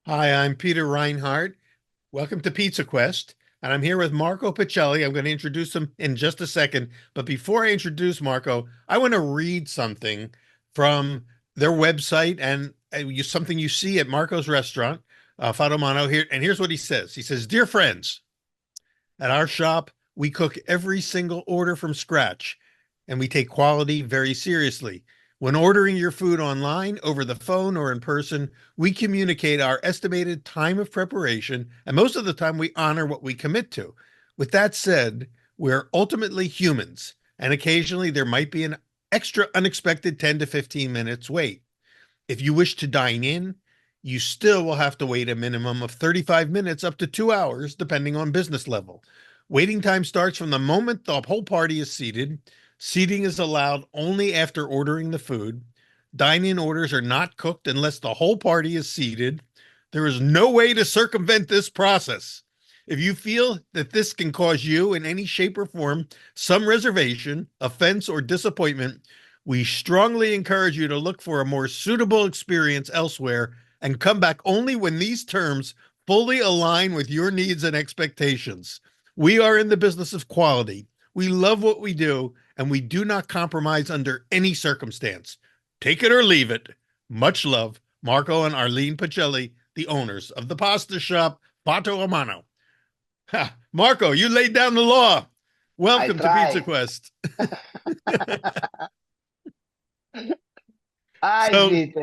Hi, I'm Peter Reinhardt. Welcome to Pizza Quest, and I'm here with Marco Pacelli. I'm going to introduce him in just a second, but before I introduce Marco, I want to read something from their website and something you see at Marco's restaurant, Fadomano here. And here's what he says. He says, "Dear friends, at our shop, we cook every single order from scratch, and we take quality very seriously. When ordering your food online, over the phone, or in person, we communicate our estimated time of preparation, and most of the time we honor what we commit to. With that said, we're ultimately humans, and occasionally there might be an extra unexpected 10 to 15 minutes wait. If you wish to dine in, you still will have to wait a minimum of 35 minutes up to 2 hours, depending on business level. Waiting time starts from the moment the whole party is seated. Seating is allowed only after ordering the food. Dine-in orders are not cooked unless the whole party is seated. There is no way to circumvent this process. If you feel that this can cause you in any shape or form some reservation, offense, or disappointment, we strongly encourage you to look for a more suitable experience elsewhere and come back only when these terms fully align with your needs and expectations. We are in the business of quality. We love what we do, and we do not compromise under any circumstance. Take it or leave it. Much love, Marco and Arlene Pacelli, the owners of the pasta shop Pato Amano." Ha, Marco, you laid down the law. I Welcome to Pizza try. Quest. I So, did.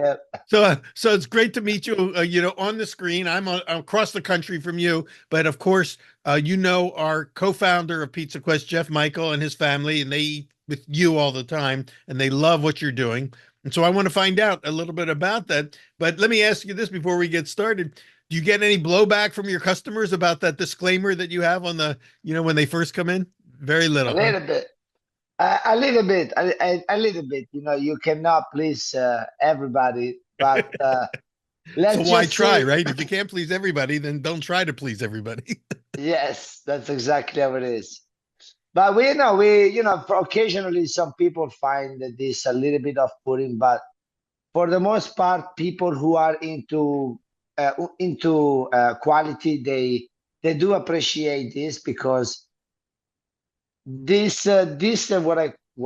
so it's great to meet you. On the screen. I'm across the country from you, but of course, our co-founder of Pizza Quest, Jeff Michael, and his family, and they eat with you all the time, and they love what you're doing. And so I want to find out a little bit about that. But let me ask you this before we get started: do you get any blowback from your customers about that disclaimer that you have on when they first come in? Very A little, huh? little bit. A little bit. A little bit. You cannot please everybody, but So let's why just try, say right? If you can't please everybody, then don't try to please everybody. yes. That's exactly how it is. But we for occasionally some people find that this a little bit off-putting, but for the most part, people who are into quality, they do appreciate this because this what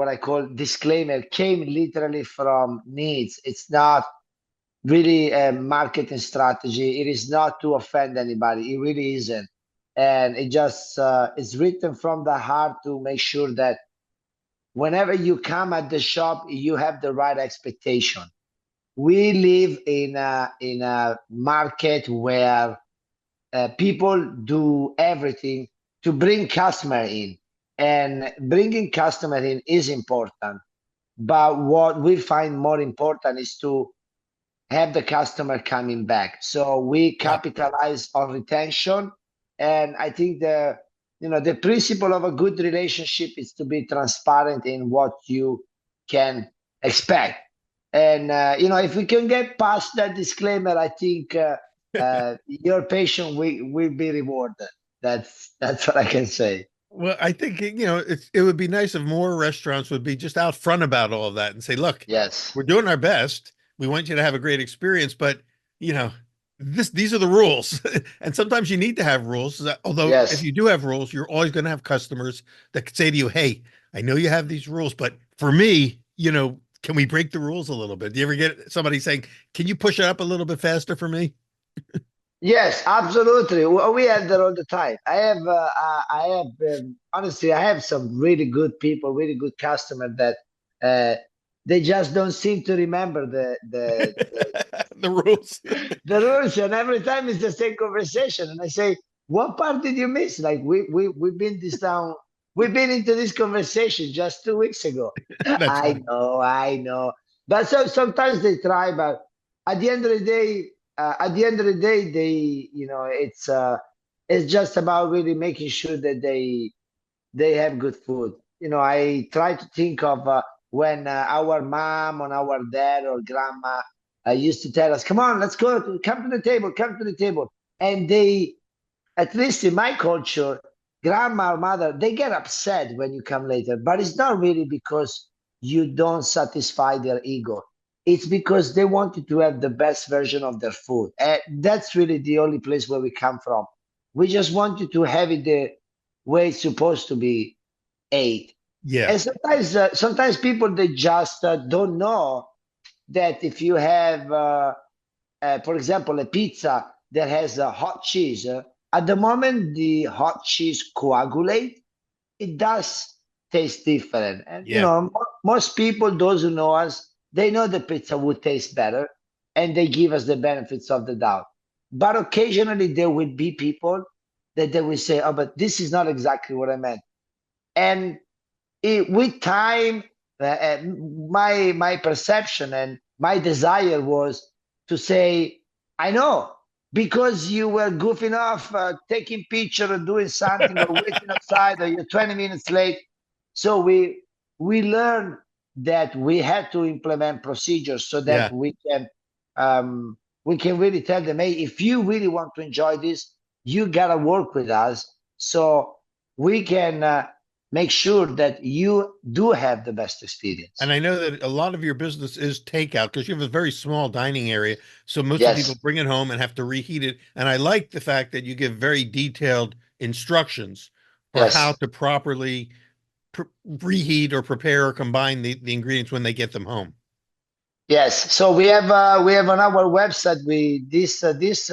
I call disclaimer came literally from needs. It's not really a marketing strategy. It is not to offend anybody. It really isn't, and it just it's written from the heart to make sure that whenever you come at the shop, you have the right expectation. We live in a market where people do everything to bring customer in, and bringing customer in is important, but what we find more important is to have the customer coming back, so we Yeah. capitalize on retention. And I think the principle of a good relationship is to be transparent in what you can expect. And if we can get past that disclaimer, I think your patient will be rewarded. That's what I can say. Well, I think it would be nice if more restaurants would be just out front about all of that and say, "Look, Yes. we're doing our best. We want you to have a great experience, but you know, these are the rules." And sometimes you need to have rules. Although if Yes. you do have rules, you're always going to have customers that could say to you, "Hey, I know you have these rules, but for me, can we break the rules a little bit?" Do you ever get somebody saying, "Can you push it up a little bit faster for me?" Yes, absolutely. We have that all the time. Honestly, I have some really good people, really good customers that uh, they just don't seem to remember The rules. the rules, and every time it's the same conversation. And I say, "What part did you miss? Like we've been into this conversation just 2 weeks ago." That's funny. I know, but sometimes they try, but at the end of the day, it's just about really making sure that they have good food. I try to think of when our mom or our dad or grandma used to tell us, "Come on, let's go, come to the table, come to the table," and they, at least in my culture, grandma or mother, they get upset when you come later, but it's not really because you don't satisfy their ego. It's because they wanted to have the best version of their food. And that's really the only place where we come from. We just wanted to have it the way it's supposed to be ate. Yeah. And sometimes people they just don't know that if you have, for example, a pizza that has hot cheese, at the moment the hot cheese coagulate, it does taste different. And Yeah. most people, those who know us, they know the pizza would taste better, and they give us the benefits of the doubt. But occasionally there will be people that they will say, "Oh, but this is not exactly what I meant." And with time, my perception and my desire was to say, I know, because you were goofing off, taking picture or doing something or waiting outside or you're 20 minutes late. So we learned that we had to implement procedures so that Yeah. we can really tell them, hey, if you really want to enjoy this, you gotta work with us so we can make sure that you do have the best And experience. I know that a lot of your business is takeout because you have a very small dining area. So most of the people Yes, bring it home and have to reheat it. And I like the fact that you give very detailed instructions for how yes, to properly reheat or prepare or combine the ingredients when they get them home. yes. So we have on our website this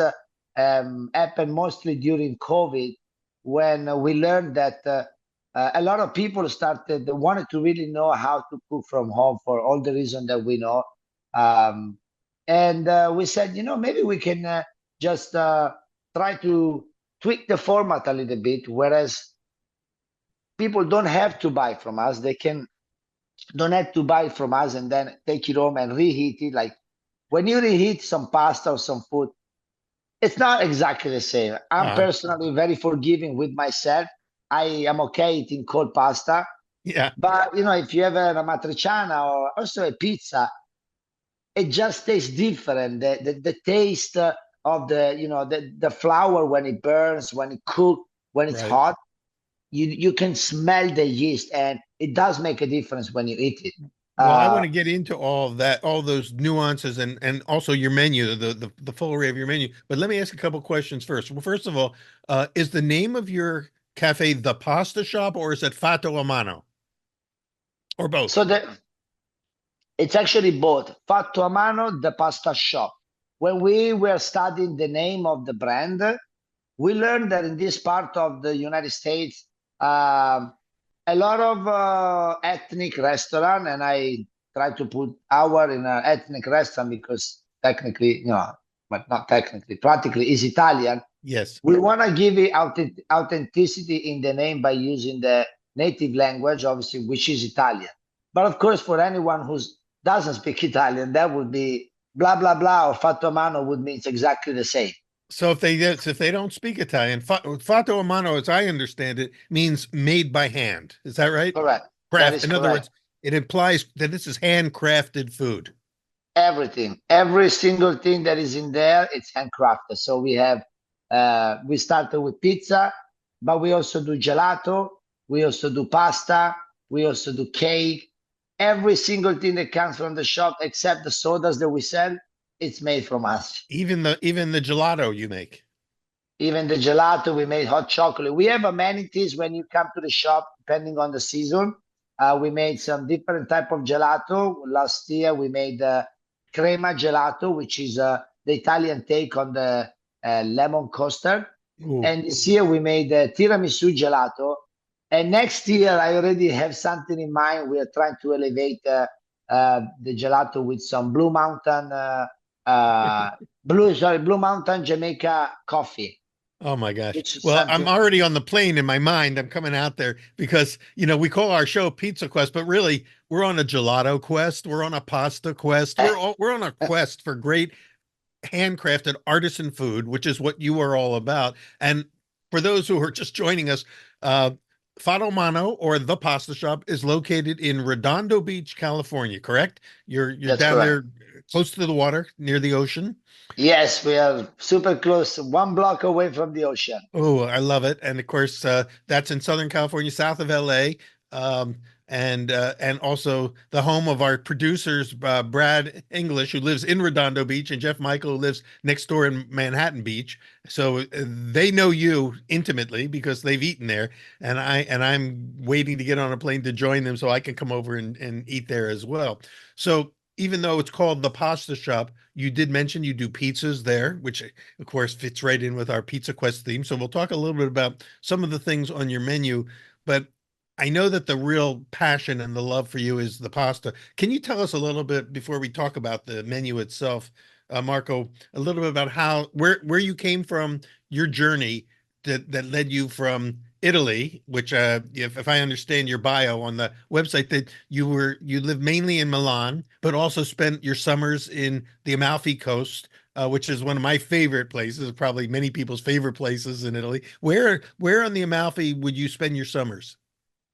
happened mostly during COVID when we learned that a lot of people started wanted to really know how to cook from home for all the reasons that we know. Um, and we said, maybe we can just try to tweak the format a little bit, whereas people don't have to buy from us. They can don't have to buy from us and then take it home and reheat it. Like when you reheat some pasta or some food, it's not exactly the same. I'm Uh, personally very forgiving with myself. I am okay eating cold pasta, yeah, but if you have a matriciana or also a pizza, it just tastes different. The taste of the flour when it burns, when it cooks, when it's right. hot, you can smell the yeast, and it does make a difference when you eat it. Well, I Uh, want to get into all of that, all those nuances, and also your menu, the full array of your menu. But let me ask a couple questions first. Well, first of all, is the name of your cafe the Pasta Shop, or is it Fatto a Mano, or so both? it's actually both. Fatto a mano, the pasta shop. When we were studying the name of the brand, we learned that in this part of the United States, a lot of ethnic restaurant, and I try to put our in an ethnic restaurant because technically, but not technically, practically is Italian. Yes. We want to give it authenticity in the name by using the native language, obviously, which is Italian. But of course, for anyone who doesn't speak Italian, that would be blah blah blah or fatto a mano would mean exactly the same. So if they don't speak Italian, Fatto a Mano, as I understand it, means made by hand. Is that right? Correct. That Craft. is In other correct. words, it implies that this is handcrafted food. Everything, every single thing that is in there, it's handcrafted. So we started with pizza, but we also do gelato, we also do pasta, we also do cake. Every single thing that comes from the shop, except the sodas that we sell, it's made from us. Even the gelato you make. Even the gelato, we made hot chocolate. We have amenities when you come to the shop, depending on the season. We made some different type of gelato. Last year, we made crema gelato, which is the Italian take on the lemon custard. Ooh. And this year, we made tiramisu gelato. And next year, I already have something in mind. We are trying to elevate the gelato with some uh, Blue Mountain Jamaica coffee, Oh my gosh. which is Well, I'm something. already on the plane in my mind. I'm coming out there because, we call our show Pizza Quest, but really we're on a gelato quest. We're on a pasta quest. We're on a quest for great handcrafted artisan food, which is what you are all about. And for those who are just joining us, uh, Fado Mano or the Pasta Shop is located in Redondo Beach, California, correct? You're That's down correct. there close to the water, near the ocean. Yes, we are super close, 1 block away from the ocean. Oh, I love it. And of course, that's in Southern California, south of LA. and also the home of our producers, Brad English, who lives in Redondo Beach, and Jeff Michael, who lives next door in Manhattan Beach. So they know you intimately because they've eaten there, and I'm waiting to get on a plane to join them so I can come over and eat there as well. So even though it's called the Pasta Shop, you did mention you do pizzas there, which of course fits right in with our Pizza Quest theme. So we'll talk a little bit about some of the things on your menu, but I know that the real passion and the love for you is the pasta. Can you tell us a little bit before we talk about the menu itself, Marco, a little bit about how where you came from, your journey that led you from Italy, which if I understand your bio on the website, that you lived mainly in Milan, but also spent your summers in the Amalfi Coast, which is one of my favorite places, probably many people's favorite places in Italy. Where on the Amalfi would you spend your summers?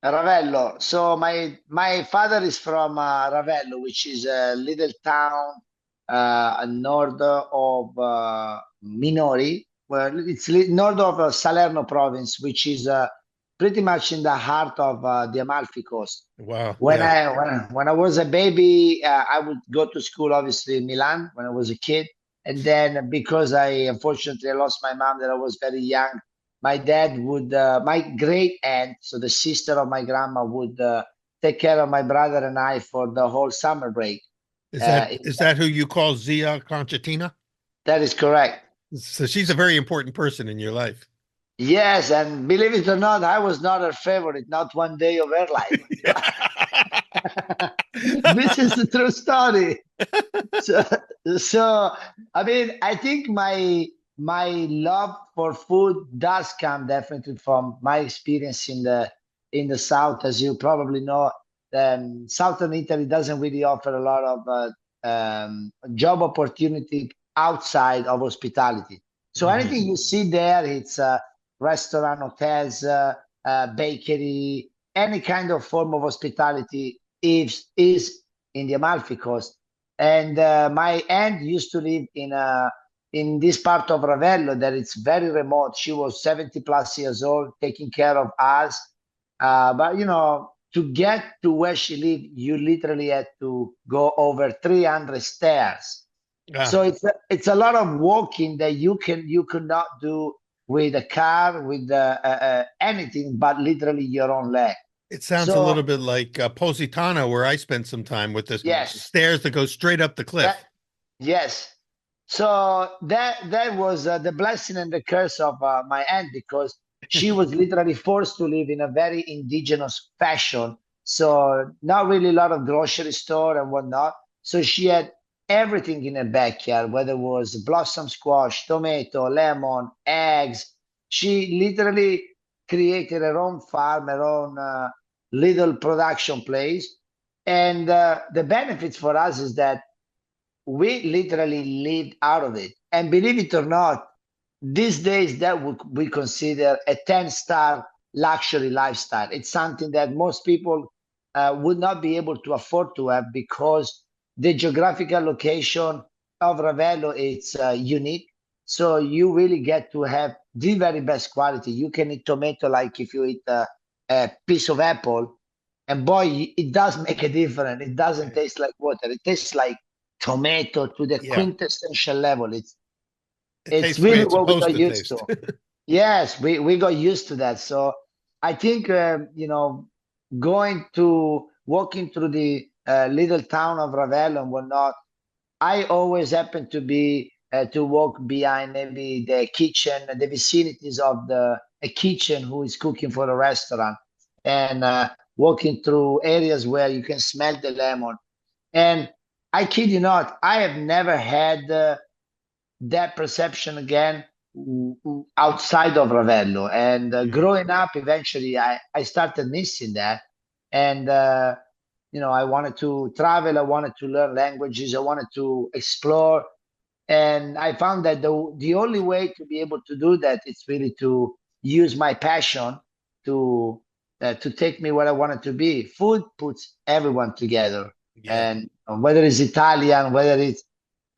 Ravello. So my father is from Ravello, which is a little town north of Minori. Well, it's north of Salerno province, which is pretty much in the heart of the Amalfi Coast. Wow. Yeah. When I was a baby, I would go to school, obviously in Milan when I was a kid, and then because I unfortunately I lost my mom that I was very young, my dad would my great aunt, so the sister of my grandma, would take care of my brother and I for the whole summer break. Is that In, is that who you call Zia Concertina? that is correct. So she's a very important person in your life. Yes, and believe it or not, I was not her favorite, not one day of her life. This is the true story. So, so I mean, I think my love for food does come definitely from my experience in the south. As you probably know, southern Italy doesn't really offer a lot of job opportunity outside of hospitality. So Hmm. anything you see there, it's restaurant, hotels, bakery, any kind of form of hospitality is in the Amalfi Coast. And my aunt used to live in this part of Ravello that it's very remote. She was 70 plus years old, taking care of us. But you know, to get to where she lived, you literally had to go over 300 stairs. Ah, So it's a lot of walking that you could not do with a car, with anything but literally your own leg. it sounds a little So bit like Positano, where I spent some time with the yes, stairs that go straight up the that cliff. yes. So that was the blessing and the curse of my aunt because she was literally forced to live in a very indigenous fashion. So not really a lot of grocery store and whatnot. So she had everything in her backyard, whether it was blossom squash, tomato, lemon, eggs. She literally created her own farm, her own little production place. And the benefits for us is that we literally lived out of it. And believe it or not, these days that would we consider a 10-star luxury lifestyle. It's something that most people would not be able to afford to have because the geographical location of Ravello is unique. So you really get to have the very best quality. You can eat tomato like if you eat a piece of apple, and boy, it does make a difference. It doesn't Right. taste like water. It tastes like tomato to the Yeah, quintessential level. it It's tastes the way really it's what we supposed got to used taste. to. Yes, we got used to that. So I think you know, going to walking through the little town of Ravello and whatnot, I always happen to be to walk behind maybe the kitchen, the vicinities of the a kitchen who is cooking for a restaurant, and walking through areas where you can smell the lemon. And I kid you not, I have never had that perception again outside of Ravello. And Mhm. growing up, eventually, I started missing that. And you know, I wanted to travel, I wanted to learn languages, I wanted to explore, and I found that the only way to be able to do that is really to use my passion to take me where I wanted to be. Food puts everyone together, Yeah. and whether it's Italian, whether it's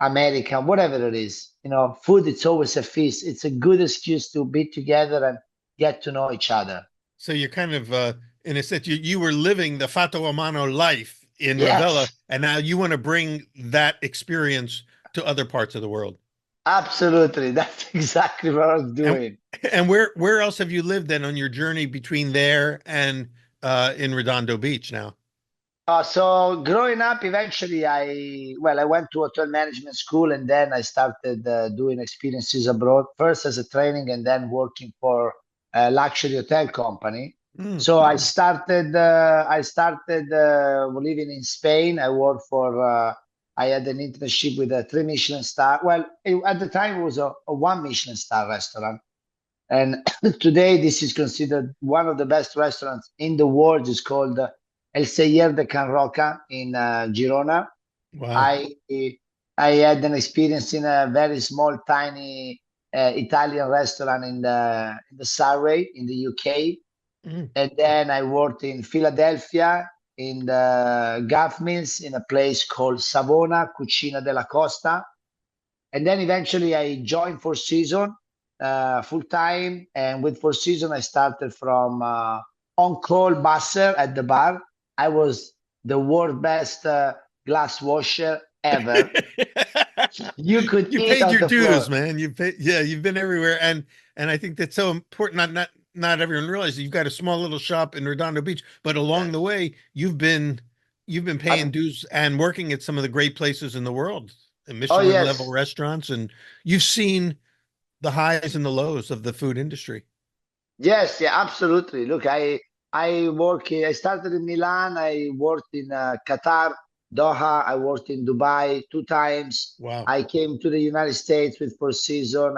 American, whatever it is, you know, food it's always a feast. It's a good excuse to be together and get to know each other. So you're kind of in a sense, you were living the Fato a Mano life in Ravenna, Yes, and now you want to bring that experience to other parts of the world. absolutely. That's exactly what I was And doing. and where else have you lived then on your journey between there and in Redondo Beach now? So growing up, eventually I went to hotel management school and then I started doing experiences abroad, first as a training and then working for a luxury hotel company. Mm, So I started living in Spain. I had an internship with a three Michelin star. Well, at the time it was a one Michelin star restaurant. And today, this is considered one of the best restaurants in the world. It's called El Celler de Can Roca in Girona. wow. I I had an experience in a very small, tiny Italian restaurant in the Surrey in the UK, Mm. and then I worked in Philadelphia in the Gulf Mills in a place called Savona Cucina della Costa, and then eventually I joined Four Seasons full time. And with Four Seasons, I started from on call busser at the bar. I was the world best glass washer ever. You could You eat paid on your the dues, floor. man. You paid, yeah, you've been everywhere, and I think that's so important. Not everyone realizes you've got a small little shop in Redondo Beach, but along the Yes. way, you've been paying Um, dues and working at some of the great places in the world, oh, Michelin level yes. restaurants, and you've seen the highs and the lows of the food industry. Yes, yeah, absolutely. Look, I started in Milan. I worked in Qatar, Doha. I worked in Dubai two times. Wow. I came to the United States with Four Seasons.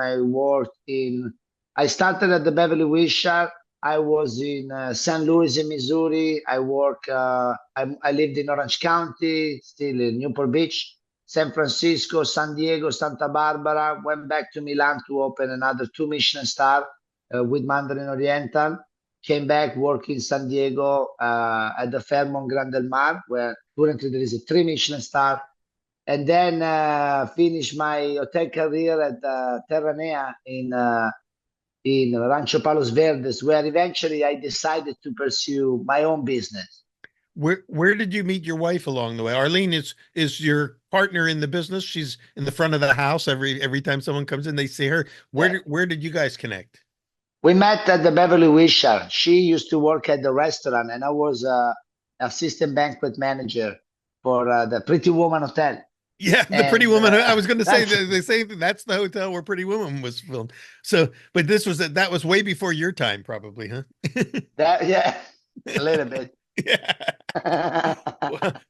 I started at the Beverly Wilshire. I was in St. Louis in Missouri. I lived in Orange County, still in Newport Beach, San Francisco, San Diego, Santa Barbara. Went back to Milan to open another two Michelin star with Mandarin Oriental. Came back, worked in San Diego at the Fairmont Grand Del Mar, where currently there is a three Michelin star. And then finished my hotel career at Terranea in Rancho Palos Verdes, where eventually I decided to pursue my own business. Where did you meet your wife along the way? Arlene is your partner in the business. She's in the front of the house every time someone comes in, they see her. Yeah. Where did you guys connect? We met at the Beverly Wilshire. She used to work at the restaurant, and I was assistant banquet manager for the Pretty Woman Hotel. Yeah, the Pretty And Woman. I was going to say that's that they say that that's the hotel where Pretty Woman was filmed. So, but that was way before your time, probably, huh? that, yeah, a little bit. Yeah.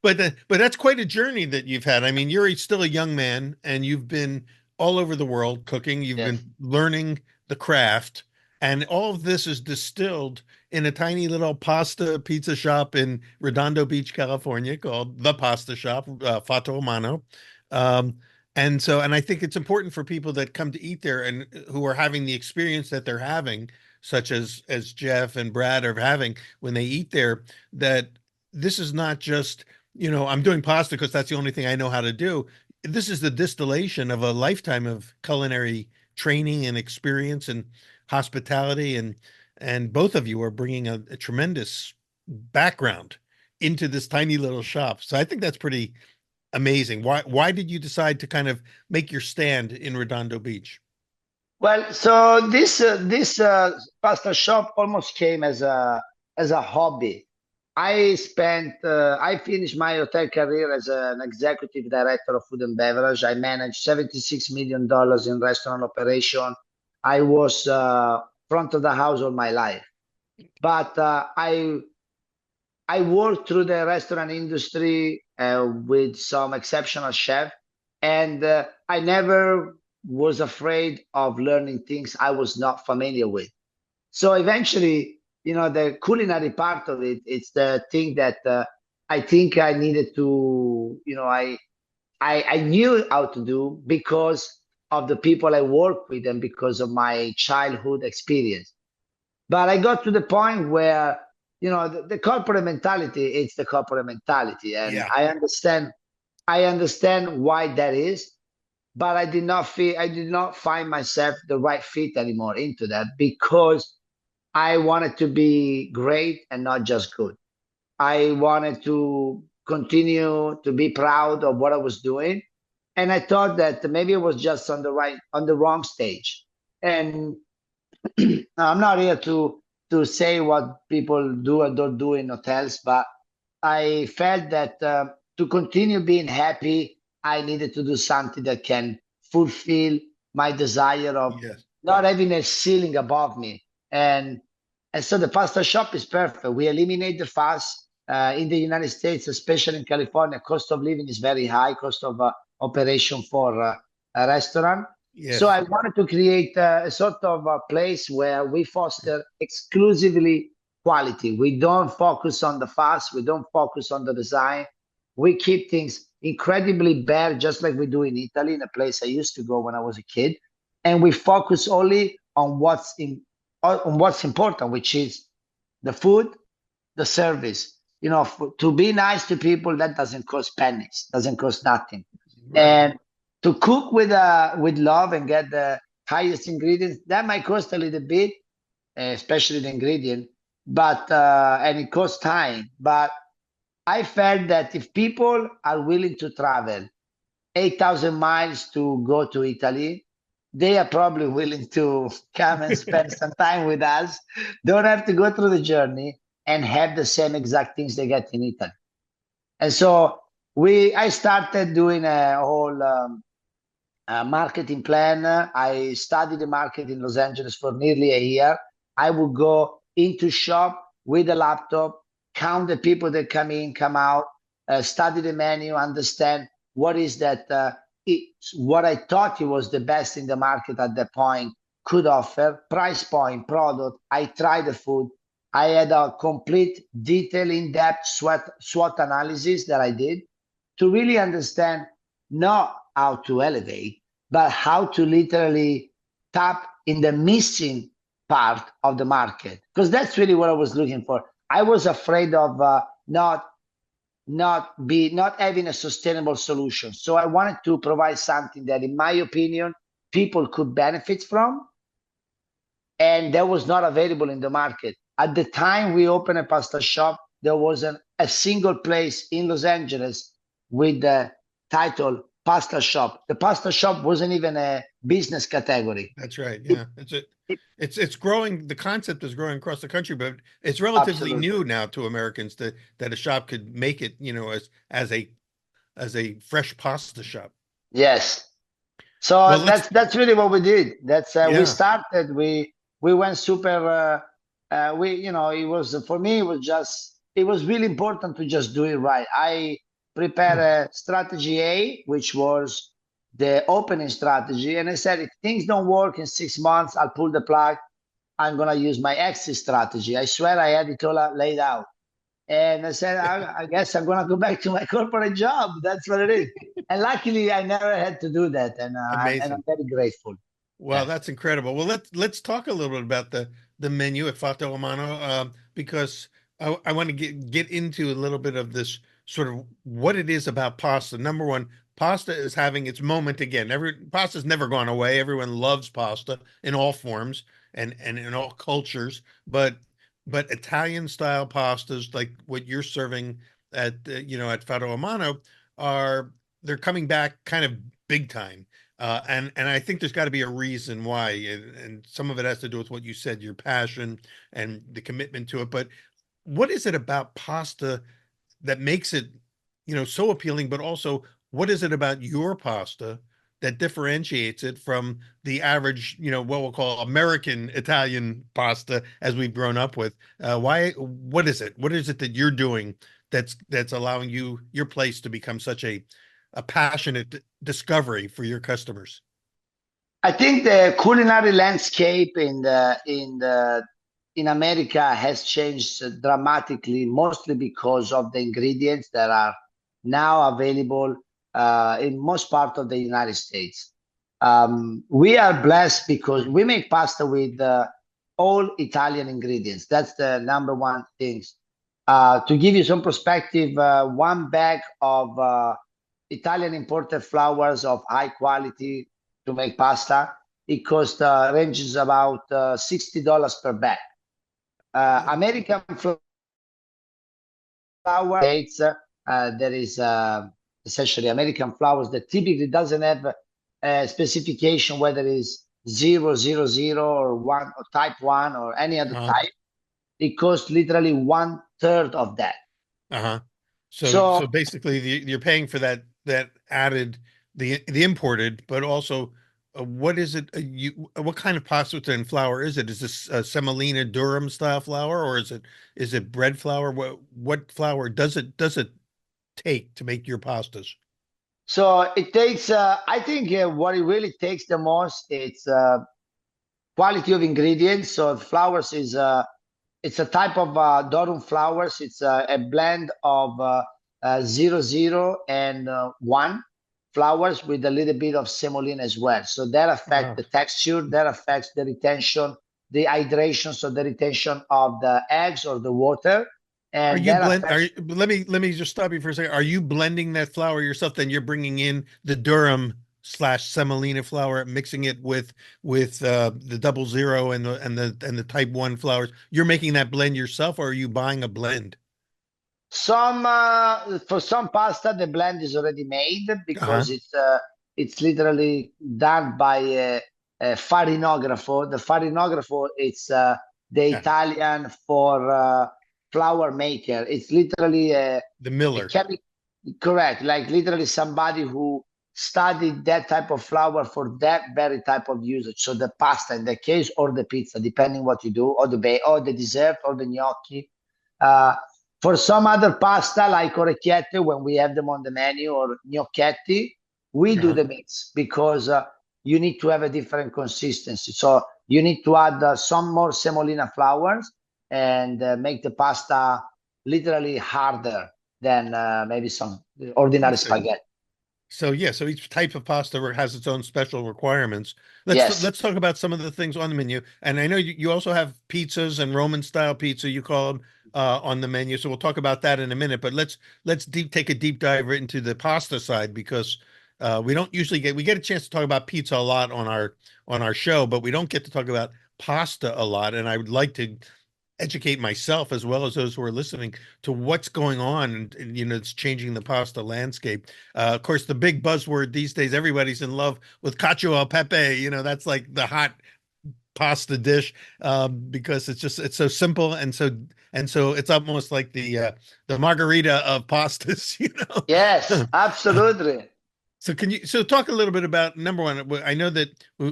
But that's quite a journey that you've had. I mean, you're still a young man, and you've been all over the world cooking. You've Yes. been learning the craft, and all of this is distilled in a tiny little pasta pizza shop in Redondo Beach, California, called the Pasta Shop, Fatto Mano. Um, and I think it's important for people that come to eat there and who are having the experience that they're having, such as Jeff and Brad are having when they eat there, that this is not just, I'm doing pasta because that's the only thing I know how to do. This is the distillation of a lifetime of culinary training and experience and hospitality, and both of you are bringing a tremendous background into this tiny little shop. So I think that's pretty amazing. Why did you decide to kind of make your stand in Redondo Beach? Well, so this pasta shop almost came as a hobby. I finished my hotel career as an executive director of food and beverage. I managed $76 million in restaurant operation. I was front of the house all my life, but I worked through the restaurant industry with some exceptional chef, and I never was afraid of learning things I was not familiar with. So eventually, the culinary part of it, it's the thing that I think I needed to, I knew how to do because of the people I work with and because of my childhood experience. But I got to the point where, the corporate mentality, it's the corporate mentality. And Yeah. I understand why that is, but I did not find myself the right fit anymore into that because I wanted to be great and not just good. I wanted to continue to be proud of what I was doing. And I thought that maybe I was just on the wrong stage. And I'm not here to say what people do or don't do in hotels, but I felt that to continue being happy, I needed to do something that can fulfill my desire of Yes. not having a ceiling above me. And and so the pasta shop is perfect. We eliminate the fast. In the United States, especially in California, cost of living is very high, cost of operation for a restaurant. So Yes. I wanted to create a sort of a place where we foster exclusively quality. We don't focus on the fast. We don't focus on the design. We keep things incredibly bare, just like we do in Italy, in a place I used to go when I was a kid. And we focus only on what's important, which is the food, the service. You know, to be nice to people, that doesn't cost pennies, doesn't cost nothing. Right. And to cook with love and get the highest ingredients, that might cost a little bit, especially the ingredient, but and it costs time. But I felt that if people are willing to travel 8,000 miles to go to Italy, they are probably willing to come and spend some time with us, don't have to go through the journey and have the same exact things they get in Italy. And so I started doing a whole marketing plan. I studied the market in Los Angeles for nearly a year. I would go into shop with a laptop, count the people that come in, come out, study the menu, understand what is that, what I thought it was the best in the market at that point could offer, price point, product. I tried the food. I had a complete detail, in-depth SWOT analysis that I did to really understand not how to elevate, but how to literally tap in the missing part of the market. Because that's really what I was looking for. I was afraid of not having a sustainable solution. So I wanted to provide something that, in my opinion, people could benefit from, and that was not available in the market. At the time we opened a pasta shop, there wasn't a single place in Los Angeles with the title pasta shop. The pasta shop wasn't even a business category. That's right. It, Yeah. it, It's growing. The concept is growing across the country, but it's relatively absolutely. new now to Americans that a shop could make it, as a fresh pasta shop. Yes. So Well, let's that's really what we did. That's we yeah. started. We went super. We it was for me. It was really important to just do it right. I prepared a strategy A, which was the opening strategy, and I said if things don't work in 6 months, I'll pull the plug. I'm gonna use my exit strategy. I swear I had it all laid out. And I said, I guess I'm going to go back to my corporate job. That's what it is. And luckily, I never had to do that. And I'm Amazing. very grateful. Well, Yeah. that's incredible. Well, let's talk a little bit about the menu at Fato Amano, because I want to get into a little bit of this sort of what it is about pasta. Number one, pasta is having its moment again. Pasta's never gone away. Everyone loves pasta in all forms and in all cultures, but Italian style pastas like what you're serving at at Fato Amano are they're coming back kind of big time. And I think there's got to be a reason why, and some of it has to do with what you said, your passion and the commitment to it. But what is it about pasta that makes it, so appealing? But also, what is it about your pasta that differentiates it from the average, what we'll call American Italian pasta as we've grown up with? Why? What is it? What is it that you're doing that's allowing your place to become such a passionate discovery for your customers? I think the culinary landscape in America has changed dramatically, mostly because of the ingredients that are now available in most part of the United States. We are blessed because we make pasta with all Italian ingredients. That's the number one thing. To give you some perspective, one bag of Italian imported flours of high quality to make pasta, it costs ranges about $60 per bag. American flour states there is essentially American flowers that typically doesn't have a specification whether it's 000 or one or type 1 or any other Uh-huh. type. It costs literally one third of that. Uh-huh. So So basically you're paying for that added the imported, but also what is it what kind of pasta and flour is it? Is this semolina durum style flour or is it bread flour? What flour does it take to make your pastas? so it takes I think what it really takes the most it's quality of ingredients. So flowers is it's a type of durum flowers. It's a blend of 00 and 1 flowers with a little bit of semolina as well. So that affects Wow. the texture, that affects the retention, the hydration, so the retention of the eggs or the water, Are and you that blend? Are affects. you, let me just stop you for a second. Are you blending that flour yourself? Then you're bringing in the Durham slash semolina flour, mixing it with the 00 and the type 1 flours. You're making that blend yourself, or are you buying a blend? Some for some pasta the blend is already made Uh-huh. because it's literally done by a farinographer. The farinographer it's the Yeah. Italian for flour maker. It's literally The a Miller. chemical, correct? Like literally somebody who studied that type of flour for that very type of usage. So the pasta in that case, or the pizza, depending what you do, or or the dessert, or the gnocchi. Uh, for some other pasta like orecchiette, when we have them on the menu, or gnocchetti, we do Uh-huh. the mix because you need to have a different consistency. So you need to add some more semolina flours and make the pasta literally harder than maybe some ordinary So spaghetti. So yeah, so each type of pasta has its own special requirements. Yes, Let's talk about some of the things on the menu. And I know you also have pizzas and Roman style pizza, you call them, on the menu. So we'll talk about that in a minute. But let's take a deep dive into the pasta side because we don't usually we get a chance to talk about pizza a lot on our show, but we don't get to talk about pasta a lot. And I would like to educate myself as well as those who are listening to what's going on and it's changing the pasta landscape. Of course, the big buzzword these days, everybody's in love with cacio e pepe. That's like the hot pasta dish, because it's so simple and so it's almost like the margarita of pastas. yes, absolutely. So talk a little bit about number one. I know that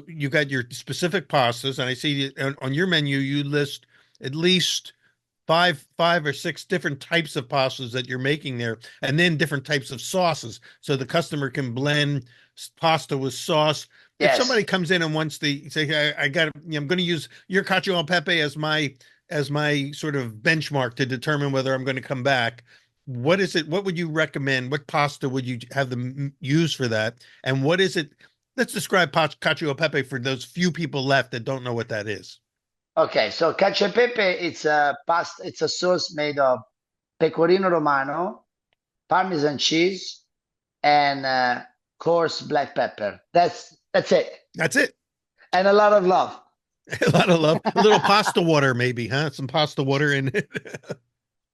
you got your specific pastas, and I see on your menu you list at least five or six different types of pastas that you're making there, and then different types of sauces, so the customer can blend pasta with sauce. If somebody Yes. comes in and wants to say, "Hey, I got, I'm going to use your cacio e pepe as my sort of benchmark to determine whether I'm going to come back." What is it? What would you recommend? What pasta would you have them use for that? And what is it? Let's describe cacio e pepe for those few people left that don't know what that is. Okay, so cacio e pepe, it's a pasta, it's a sauce made of pecorino romano, Parmesan cheese, and coarse black pepper. That's it, That's it. and a lot of love. A lot of love. A little pasta water, maybe, huh? Some pasta water in it.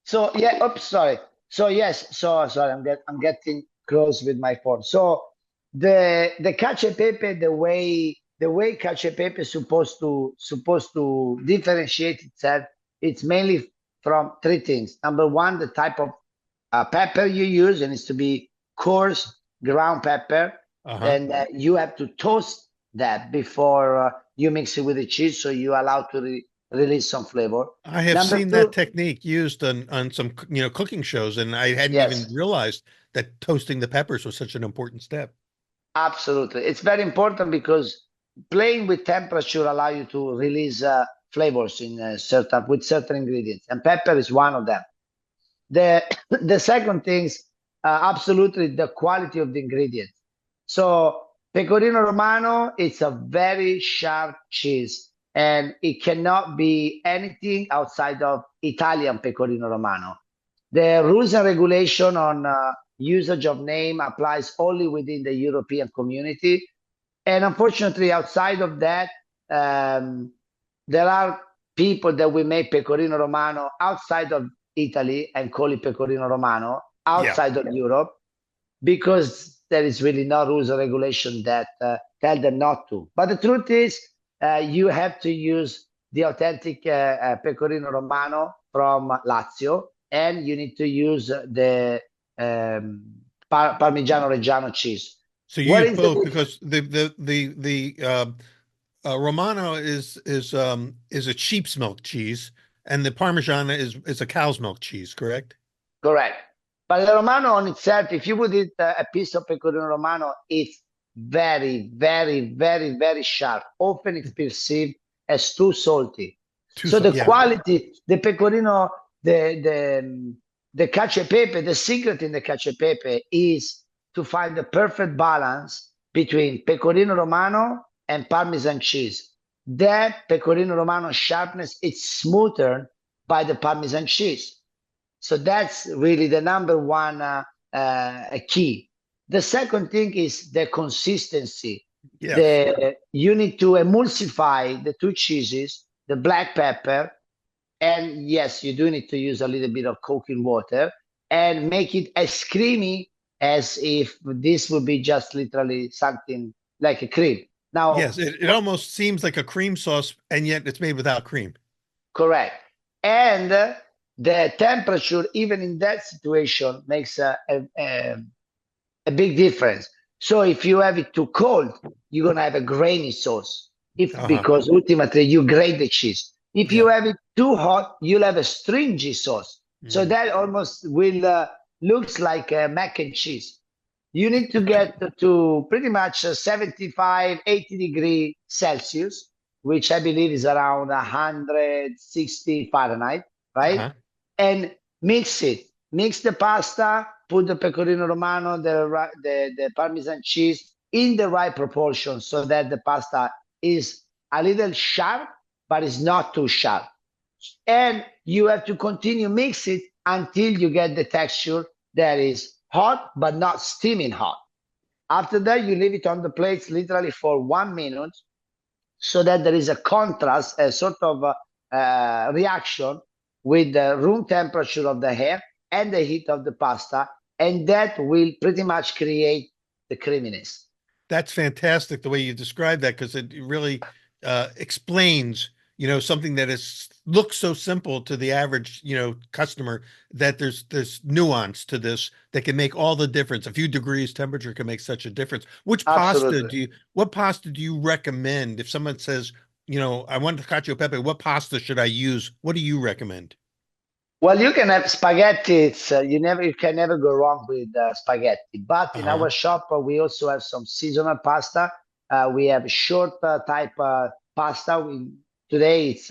So yeah, oops, sorry. So yes, so sorry, I'm getting close with my phone. So the cacio e pepe, the way cacio e pepe is supposed to differentiate itself, it's mainly from three things. Number one, the type of pepper you use, and it's to be coarse ground pepper. Uh-huh. And you have to toast that before you mix it with the cheese, so you allow to release some flavor. I have Number seen that two, technique used on some cooking shows, and I hadn't even yes, realized that toasting the peppers was such an important step. absolutely. It's very important because playing with temperature allow you to release flavors in certain with certain ingredients, and pepper is one of them. The the second thing is absolutely the quality of the ingredients. So pecorino romano, it's a very sharp cheese, and it cannot be anything outside of Italian pecorino romano. The rules and regulation on usage of name applies only within the European community, and unfortunately, outside of that, um, there are people that will make pecorino romano outside of Italy and call it pecorino romano Yeah. outside of Europe because there is really no rules or regulation that tell them not to. But the truth is, you have to use the authentic pecorino romano from Lazio, and you need to use the Parmigiano Reggiano cheese. So you What use is the both difference? because the Romano is a sheep's milk cheese, and the Parmigiana is a cow's milk cheese, correct? Correct. But the Romano on itself, if you would eat a piece of pecorino Romano, it's very, very, very, very sharp. Often it's perceived as too salty. So the Yeah. quality, the pecorino, the cacio e pepe, the secret in the cacio e pepe is to find the perfect balance between pecorino Romano and Parmesan cheese. That pecorino Romano sharpness is smoothed by the Parmesan cheese. So that's really the number one key. The second thing is the consistency. Yes. You need to emulsify the two cheeses, the black pepper, and yes, you do need to use a little bit of cooking water and make it as creamy as if this would be just literally something like a cream. Now, Yes. It almost seems like a cream sauce, and yet it's made without cream. correct. And the temperature, even in that situation, makes a big difference. So if you have it too cold, you're gonna have a grainy sauce. If Uh-huh. because ultimately you grate the cheese. If you Yeah. have it too hot, you'll have a stringy sauce. So Mm. that almost will looks like mac and cheese. You need to get to pretty much 75, 80 degrees Celsius, which I believe is around 160 Fahrenheit, right? Uh-huh. And mix it. Mix the pasta, put the pecorino romano, the Parmesan cheese in the right proportion so that the pasta is a little sharp, but it's not too sharp. And you have to continue mix it until you get the texture that is hot, but not steaming hot. After that, you leave it on the plates literally for 1 minute so that there is a contrast, a sort of reaction with the room temperature of the air and the heat of the pasta, and that will pretty much create the creaminess. That's fantastic the way you describe that because it really explains, something that is looks so simple to the average, customer that there's nuance to this that can make all the difference. A few degrees temperature can make such a difference. Absolutely. What pasta do you recommend if someone says, I want the cacio e pepe, what pasta should I use? What do you recommend? Well, you can have spaghetti. You can never go wrong with spaghetti. But in Uh-huh. our shop, we also have some seasonal pasta. We have short type pasta. Today it's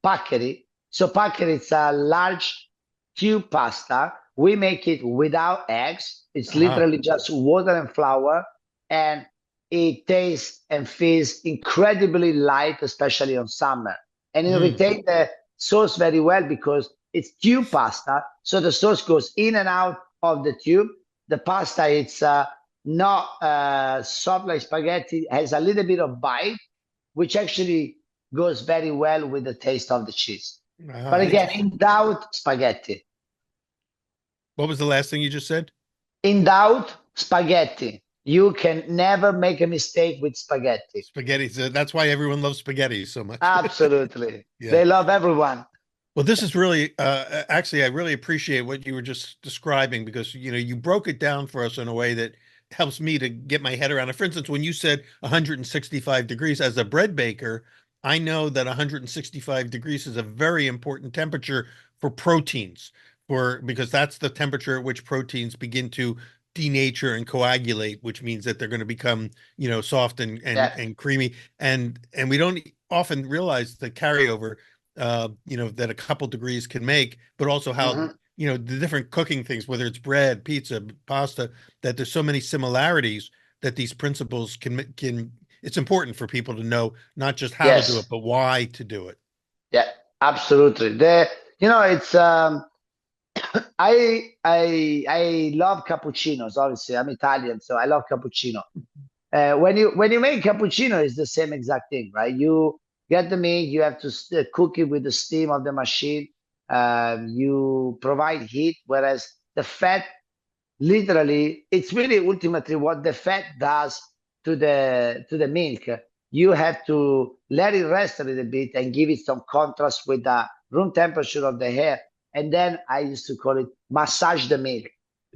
paccheri. So paccheri it's a large tube pasta. We make it without eggs. It's Uh-huh. literally just water and flour, and it tastes and feels incredibly light, especially on summer. And it Mm. retains the sauce very well because it's tube pasta, so the sauce goes in and out of the tube. The pasta, it's not soft like spaghetti, has a little bit of bite, which actually goes very well with the taste of the cheese. But again, Interesting. in doubt, spaghetti. What was the last thing you just said? In doubt, spaghetti. You can never make a mistake with spaghetti. Spaghetti. So that's why everyone loves spaghetti so much. Absolutely. Yeah. They love everyone. Well, this is really, actually, I really appreciate what you were just describing because, you broke it down for us in a way that helps me to get my head around it. For instance, when you said 165 degrees as a bread baker, I know that 165 degrees is a very important temperature for proteins, because that's the temperature at which proteins begin to denature and coagulate, which means that they're going to become, soft and Yeah. and creamy. And we don't often realize the carryover that a couple degrees can make, but also how, Mhm. the different cooking things, whether it's bread, pizza, pasta, that there's so many similarities that these principles it's important for people to know not just how to do it, Yes. but why to do it. Yeah. Absolutely. It's I love cappuccinos. Obviously, I'm Italian, so I love cappuccino. When you make cappuccino, it's the same exact thing, right? You get the meat, you have to cook it with the steam of the machine. You provide heat, whereas the fat, literally, it's really ultimately what the fat does to the milk. You have to let it rest a little bit and give it some contrast with the room temperature of the hair. And then I used to call it massage the milk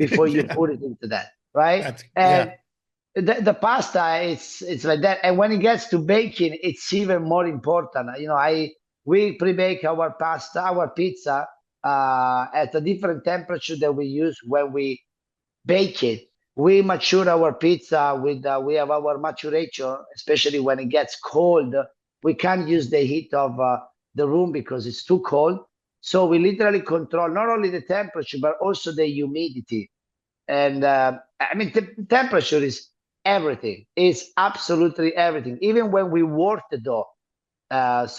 before you Yeah, put it into that, right? that's yeah. And the pasta, it's like that. And when it gets to baking, it's even more important. We pre-bake our pasta, our pizza, at a different temperature that we use when we bake it. We mature our pizza with we have our maturation, especially when it gets cold. We can't use the heat of the room because it's too cold. So we literally control not only the temperature but also the humidity. And I mean, temperature is everything. It's absolutely everything. Even when we work the dough,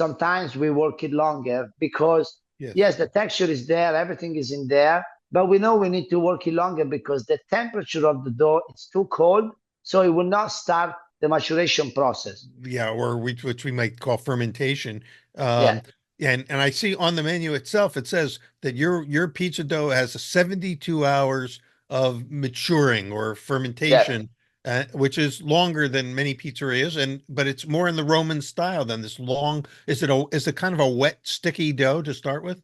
sometimes we work it longer because Yes. yes, the texture is there, everything is in there, but we know we need to work it longer because the temperature of the dough is too cold, so it will not start the maturation process. Yeah, or which we might call fermentation. Yeah, Um, and I see on the menu itself it says that your pizza dough has a 72 hours of maturing or yeah. fermentation, which is longer than many pizzerias, and but it's more in the Roman style than this long. Is it kind of a wet, sticky dough to start with?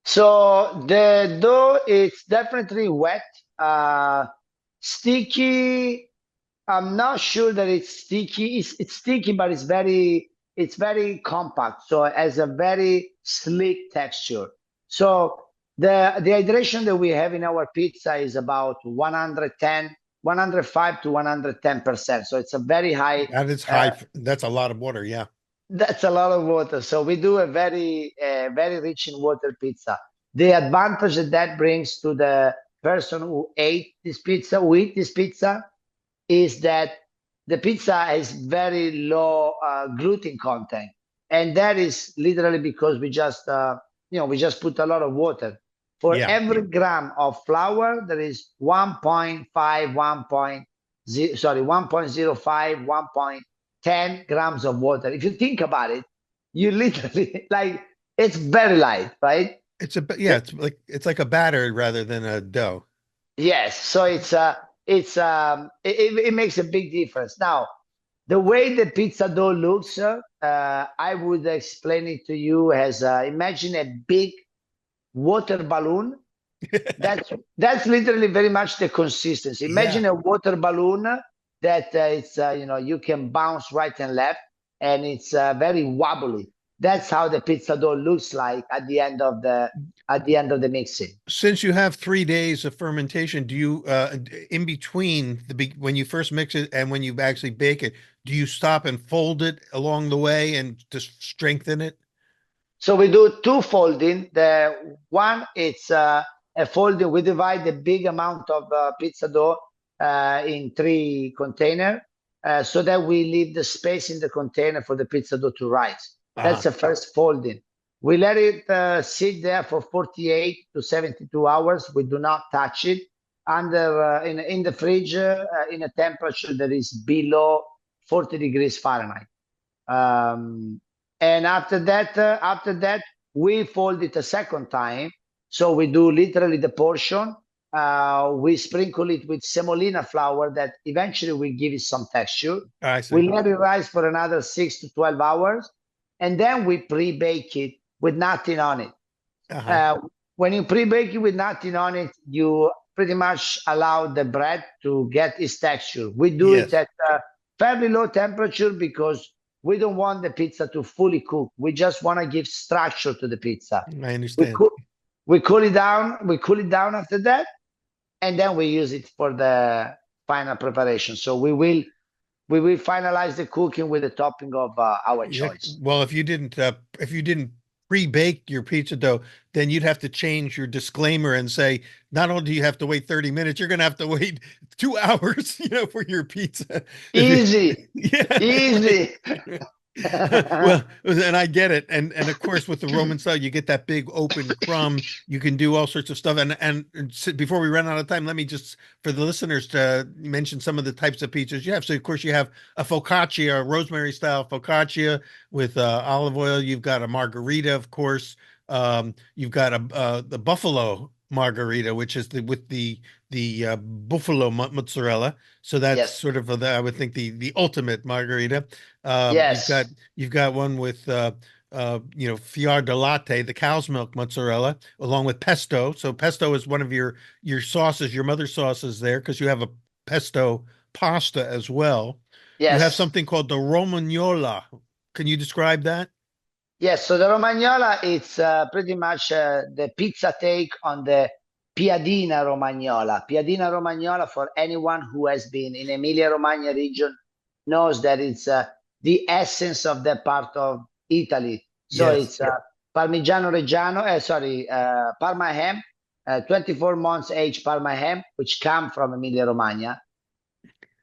So the dough is definitely wet, uh, sticky. I'm not sure that it's sticky. It's sticky, but it's very compact. So it has a very slick texture. So the hydration that we have in our pizza is about 110, 105 to 110%. So it's a very high. That is high. Uh, That's a lot of water. Yeah. that's a lot of water. So we do a very rich in water pizza. The advantage that that brings to the person who eat this pizza, is that the pizza has very low gluten content, and that is literally because we just put a lot of water. For Yeah. every gram of flour, there is 1.5, 1.0, sorry, 1.05, 1.10 grams of water. If you think about it, you literally like it's very light, right? Yeah, it's like a batter rather than a dough. Yes, so it makes a big difference. Now, the way the pizza dough looks, I would explain it to you as imagine a big water balloon. That's literally very much the consistency. Yeah. Imagine a water balloon that it's you can bounce right and left, and it's very wobbly. That's how the pizza dough looks like at the end of the mixing. Since you have 3 days of fermentation, do you in between when you first mix it and when you actually bake it, do you stop and fold it along the way and just strengthen it? So we do two folding. The one, it's a folding. We divide the big amount of pizza dough in three container so that we leave the space in the container for the pizza dough to rise. That's Uh-huh. the first folding. We let it sit there for 48 to 72 hours. We do not touch it under in the fridge in a temperature that is below 40 degrees Fahrenheit. Um, and after that, we fold it a second time. So we do literally the portion. We sprinkle it with semolina flour that eventually will give it some texture. I We see. let it rise for another 6 to 12 hours, and then we pre-bake it with nothing on it. Uh-huh. Uh, when you pre-bake it with nothing on it, you pretty much allow the bread to get its texture. We do it Yes, at a fairly low temperature because we don't want the pizza to fully cook. We just want to give structure to the pizza. I We understand. cool, we cool it down. We cool it down after that, and then we use it for the final preparation. So we will finalize the cooking with the topping of our Yeah. choice. Well, if you didn't pre-bake your pizza dough, then you'd have to change your disclaimer and say, not only do you have to wait 30 minutes, you're going to have to wait 2 hours, for your pizza. If you, Easy, yeah, easy. Well, and I get it, and of course with the Roman style, you get that big open crumb. You can do all sorts of stuff. Before we run out of time, let me just for the listeners to mention some of the types of pizzas you have. So of course you have a focaccia, a rosemary style focaccia with olive oil. You've got a margarita, of course. You've got the buffalo margarita, which is the buffalo mozzarella. So that's Yes, sort of I would think the ultimate margarita. You've got yes, one with fior di latte, the cow's milk mozzarella, along with pesto. So pesto is one of your sauces, your mother's sauces there, because you have a pesto pasta as well. You have yes. something called the romagnola. Can you describe that? Yes, so the Romagnola, it's pretty much the pizza take on the Piadina Romagnola. Piadina Romagnola, for anyone who has been in Emilia-Romagna region, knows that it's the essence of that part of Italy. So Yes. it's Parmigiano Reggiano, Parma ham, 24 months age Parma ham, which come from Emilia-Romagna.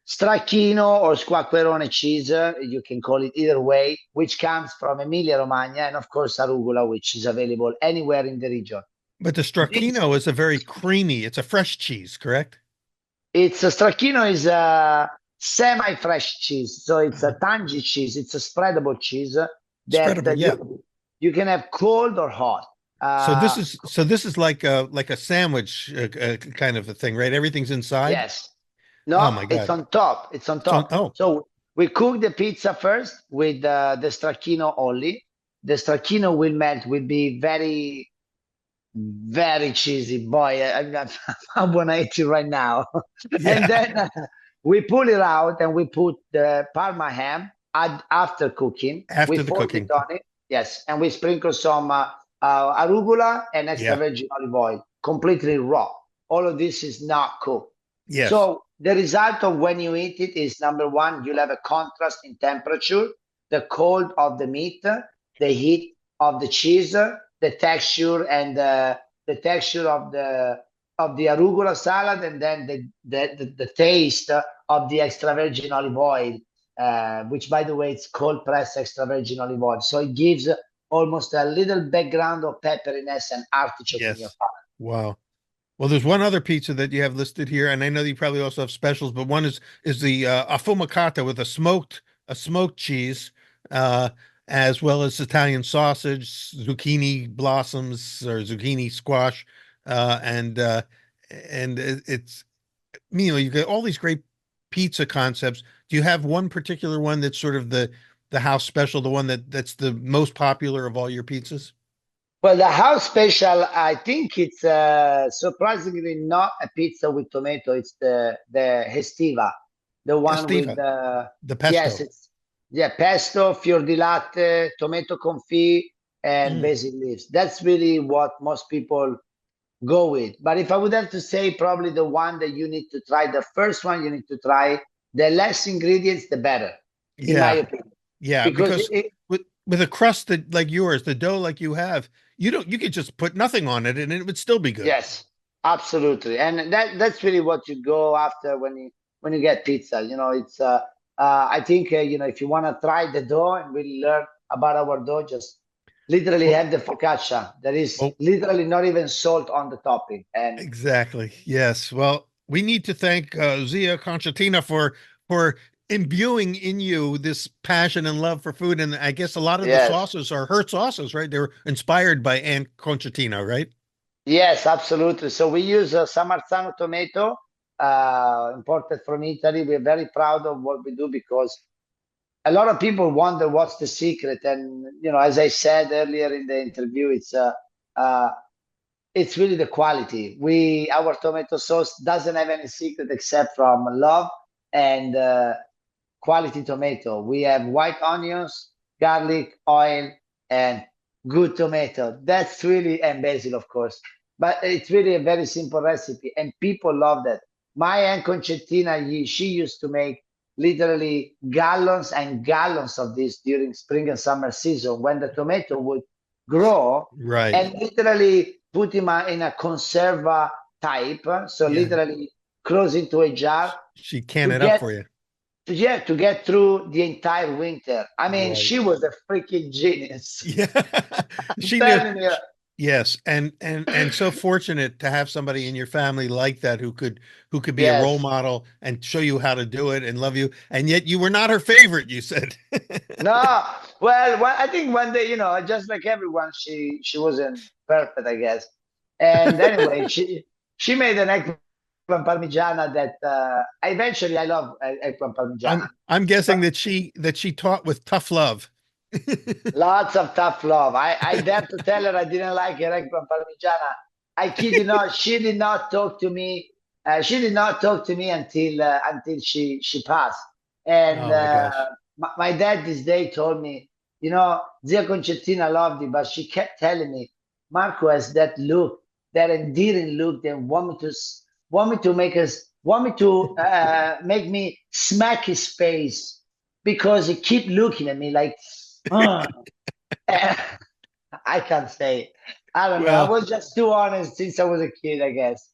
Stracchino or squacquerone cheese, you can call it either way, which comes from Emilia Romagna, and of course arugula, which is available anywhere in the region. But the This stracchino is a very creamy, it's a fresh cheese, correct? it's a stracchino is a semi-fresh cheese, so it's a Uh, tangy cheese. It's a spreadable cheese that Spreadable, yeah. you can have cold or hot. So Uh, this is like a sandwich kind of a thing, right? Everything's inside. yes, Oh no, my it's God. on top. It's on So top. oh So we cook the pizza first with the stracchino only. The stracchino will melt, will be very, very cheesy. Boy, I want to eat it right now. And yeah. then we pull it out and we put the Parma ham after cooking. We After the fold it cooking. on it. Yes. And we sprinkle some arugula and extra Yeah. virgin olive oil, completely raw. All of this is not cooked. Yes. So the result of when you eat it is number one, you'll have a contrast in temperature, the cold of the meat, the heat of the cheese, the texture and the texture of the arugula salad, and then the taste of the extra virgin olive oil, which by the way it's cold pressed extra virgin olive oil. So it gives almost a little background of pepperiness and artichoke in your Yes. palate. Wow. Well, there's one other pizza that you have listed here, and I know you probably also have specials, but one is the affumicata with a smoked cheese, uh, as well as Italian sausage, zucchini blossoms or zucchini squash, and it's you get all these great pizza concepts. Do you have one particular one that's sort of the house special, the one that's the most popular of all your pizzas? Well, the house special, I think it's surprisingly not a pizza with tomato. It's the Hestiva, the one with Estiva, the the yes, pesto. it's yeah, pesto, fior di latte, tomato confit, and Mm, basil leaves. That's really what most people go with. But if I would have to say, probably the one that you need to try, the first one you need to try, the less ingredients, the better, in my yeah. opinion, Yeah, because because with a crust that like yours, the dough like you have, you could just put nothing on it and it would still be good. yes, absolutely, and that's really what you go after when you get pizza. You know, it's I think if you want to try the dough and really learn about our dough, just literally Well, have the focaccia. There is well, literally not even salt on the topping, and exactly. Yes. Well, we need to thank Zia Concertina for imbuing in you this passion and love for food. And I guess a lot of the yes, sauces are her sauces, right? They were inspired by Aunt Concertina, right? yes, absolutely. So we use San Marzano tomato, imported from Italy. We're very proud of what we do because a lot of people wonder what's the secret. And as I said earlier in the interview, uh, it's really the quality. Our tomato sauce doesn't have any secret except from love and quality tomato. We have white onions, garlic, oil, and good tomato. That's really, and basil, of course. But it's really a very simple recipe, and people love that. My Aunt Concettina, she used to make literally gallons and gallons of this during spring and summer season when the tomato would grow, Right. and literally put him in a conserva type. So Yeah. literally close into a jar She can to it up get for you. yeah, to get through the entire winter. I mean, Right. she was a freaking genius. Yeah. I'm She knew. telling you. Yes, and so fortunate to have somebody in your family like that who could be a role Yes. model and show you how to do it and love you. And yet you were not her favorite, you said. No, well, I think one day, just like everyone, she wasn't perfect, I guess. And anyway, she made an eggplant parmigiana that eventually I love eggplant parmigiana. I'm guessing But that she taught with tough love. lots of tough love. I dare to tell her I didn't like her eggplant parmigiana. I kid you not, she did not talk to me. She did not talk to me until she passed. And Oh my gosh. my dad this day told me, Zia Concettina loved it, but she kept telling me, Marco has that look, that endearing look, that want me to make me smack his face because he keep looking at me like, "Ah." I can't say. I don't know. I Well, was just too honest since I was a kid, I guess.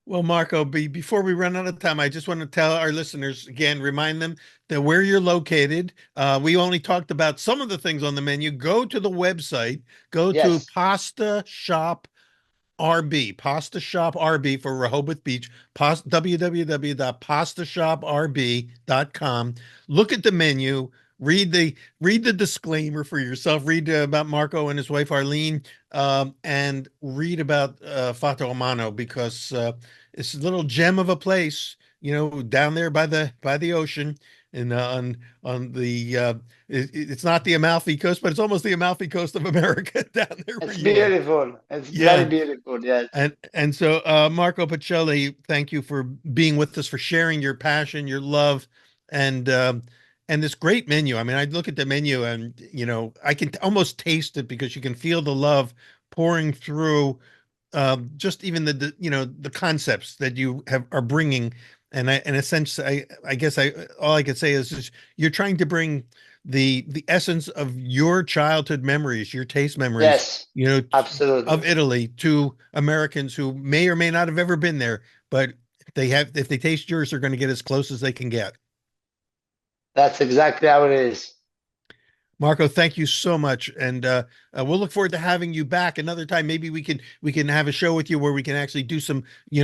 well, Marco, before we run out of time, I just want to tell our listeners again, remind them that where you're located. We only talked about some of the things on the menu. Go to the website, go to Yes, Pasta Shop RB, Pasta Shop RB for Rehoboth Beach, www.pastashoprb.com. Look at the menu, read the disclaimer for yourself, read about Marco and his wife Arlene, and read about Fata Omano because it's a little gem of a place, down there by the ocean and on the it's not the Amalfi Coast, but it's almost the Amalfi Coast of America down there where it's you are. beautiful. It's very Yeah. beautiful. Yes. And so Marco Pacelli, thank you for being with us, for sharing your passion, your love, and this great menu. I mean, I look at the menu and I can almost taste it because you can feel the love pouring through just even the concepts that you are bringing. And in a sense, I guess all I could say is just, you're trying to bring the essence of your childhood memories, your taste memories, Yes, you know, of absolutely. Italy to Americans who may or may not have ever been there, but if they taste yours, they're going to get as close as they can get. That's exactly how it is. Marco, thank you so much, and we'll look forward to having you back another time. Maybe we can have a show with you where we can actually do some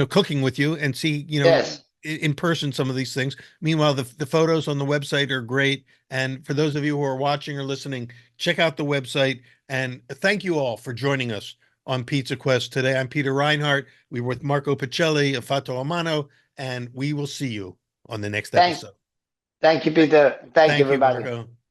cooking with you and see Yes. in person some of these things. Meanwhile, the photos on the website are great, and for those of you who are watching or listening, check out the website. And thank you all for joining us on Pizza Quest today. I'm Peter Reinhardt. We were with Marco Pacelli of Fatto Amano, and we will see you on the next Thank, episode. thank you, Th- Peter. Thank you, Thank you, everybody. Marco.